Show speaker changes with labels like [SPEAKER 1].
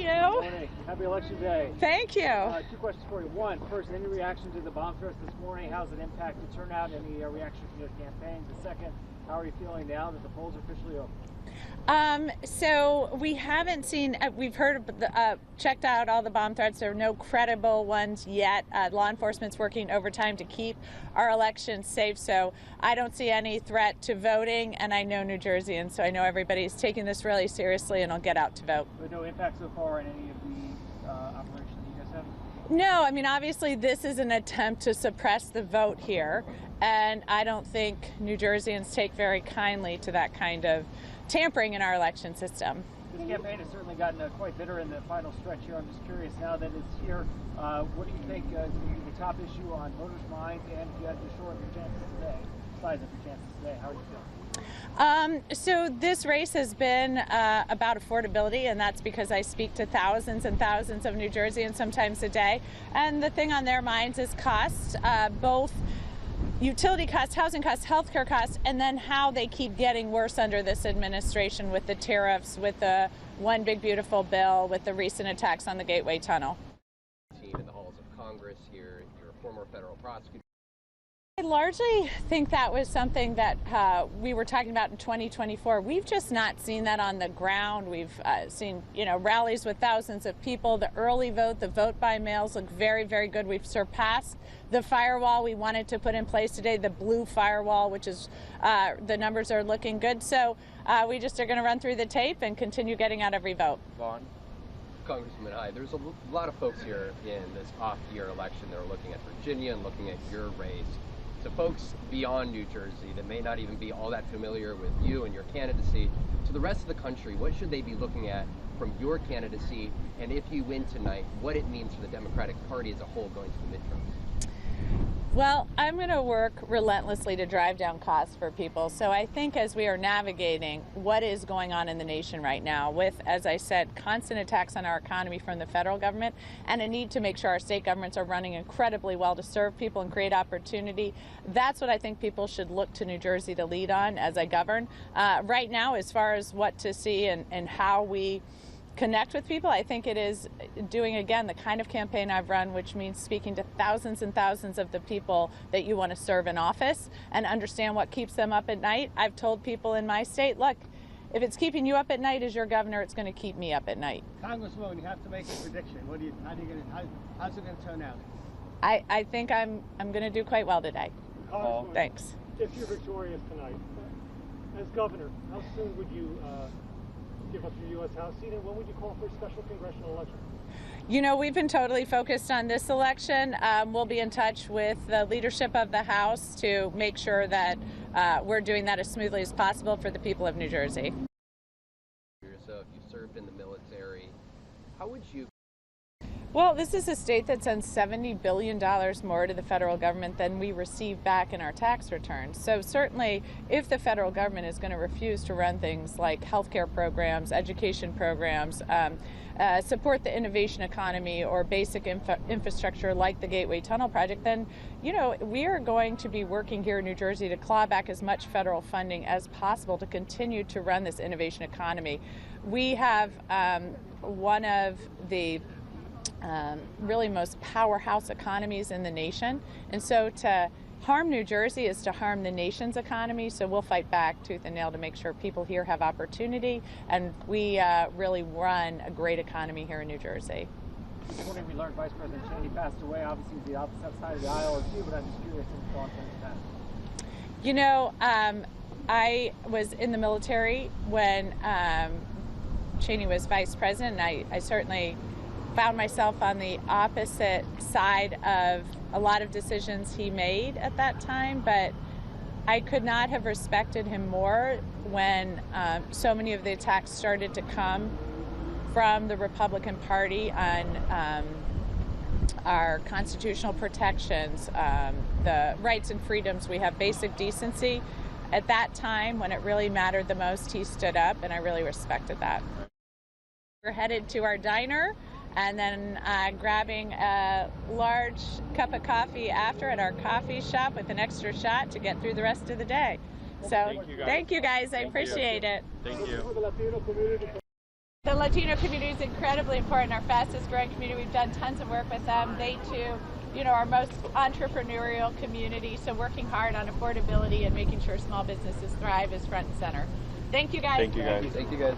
[SPEAKER 1] you?
[SPEAKER 2] Good morning. Happy Election Day.
[SPEAKER 1] Thank you.
[SPEAKER 2] Two questions for you. One, first, any reaction to the bomb threats this morning? How's it impacted turnout? Any reaction from your campaign? The second, how are you feeling now that the polls are officially open?
[SPEAKER 1] So we haven't seen, we've heard, checked out all the bomb threats. There are no credible ones yet. Law enforcement's working overtime to keep our elections safe. So I don't see any threat to voting, and I know New Jerseyans, so I know everybody's taking this really seriously and will get out to vote.
[SPEAKER 2] But no impact so far in any of the operations you guys have?
[SPEAKER 1] No, I mean, obviously this is an attempt to suppress the vote here, and I don't think New Jerseyans take very kindly to that kind of tampering in our election system.
[SPEAKER 2] This campaign has certainly gotten quite bitter in the final stretch here. I'm just curious, now that it's here, what do you think is going to be the top issue on voters' minds, and if you had to shore up your chances today, size up your chances today, how are you feeling?
[SPEAKER 1] So this race has been about affordability, and that's because I speak to thousands and thousands of New Jerseyans sometimes a day. And the thing on their minds is cost, both utility costs, housing costs, healthcare costs, and then how they keep getting worse under this administration with the tariffs, with the One Big Beautiful Bill, with the recent attacks on the Gateway Tunnel.
[SPEAKER 3] In the halls of Congress here, you're a former federal prosecutor.
[SPEAKER 1] I largely think that was something that we were talking about in 2024. We've just not seen that on the ground. We've seen, rallies with thousands of people. The early vote, the vote by mails look very, very good. We've surpassed the firewall we wanted to put in place today, the blue firewall, which is, the numbers are looking good. So we just are going to run through the tape and continue getting out every vote.
[SPEAKER 3] Vaughn. Congressman, hi. There's a lot of folks here in this off-year election that are looking at Virginia and looking at your race. To folks beyond New Jersey that may not even be all that familiar with you and your candidacy, to the rest of the country, what should they be looking at from your candidacy, and if you win tonight, what it means for the Democratic Party as a whole going to the midterms?
[SPEAKER 1] Well, I'm going to work relentlessly to drive down costs for people. So I think as we are navigating what is going on in the nation right now with, as I said, constant attacks on our economy from the federal government and a need to make sure our state governments are running incredibly well to serve people and create opportunity, that's what I think people should look to New Jersey to lead on as I govern. Right now, as far as what to see and how we connect with people, I think it is doing, again, the kind of campaign I've run, which means speaking to thousands and thousands of the people that you want to serve in office and understand what keeps them up at night. I've told people in my state, look, if it's keeping you up at night as your governor, it's going to keep me up at night.
[SPEAKER 2] Congresswoman, you have to make a prediction. How's it going to turn out?
[SPEAKER 1] I think I'm going to do quite well today. Thanks.
[SPEAKER 4] If you're victorious tonight, as governor, how soon would you give up your U.S. House seat, and when would you call for a special congressional election?
[SPEAKER 1] We've been totally focused on this election. We'll be in touch with the leadership of the House to make sure that we're doing that as smoothly as possible for the people of New Jersey.
[SPEAKER 3] So if you served in the military, how would you?
[SPEAKER 1] Well, this is a state that sends $70 billion more to the federal government than we receive back in our tax returns. So certainly, if the federal government is going to refuse to run things like healthcare programs, education programs, support the innovation economy or basic infrastructure like the Gateway Tunnel project, then, we are going to be working here in New Jersey to claw back as much federal funding as possible to continue to run this innovation economy. We have one of the really most powerhouse economies in the nation. And so to harm New Jersey is to harm the nation's economy. So we'll fight back tooth and nail to make sure people here have opportunity. And we really run a great economy here in New Jersey.
[SPEAKER 2] This morning we learned Vice President Cheney passed away. Obviously the opposite side of the aisle as you, but I'm just curious any thoughts on his passing. I was in the military when Cheney was vice president, and I certainly found myself on the opposite side of a lot of decisions he made at that time, but I could not have respected him more when so many of the attacks started to come from the Republican Party on our constitutional protections, the rights and freedoms we have, basic decency. At that time, when it really mattered the most, he stood up, and I really respected that. We're headed to our diner, and then grabbing a large cup of coffee after at our coffee shop with an extra shot to get through the rest of the day. So thank you guys. I appreciate it.
[SPEAKER 4] Thank you.
[SPEAKER 2] The Latino community is incredibly important, our fastest growing community. We've done tons of work with them. They too, our most entrepreneurial community, so working hard on affordability and making sure small businesses thrive is front and center. Thank you guys.
[SPEAKER 5] Thank you guys.
[SPEAKER 3] Thank you guys.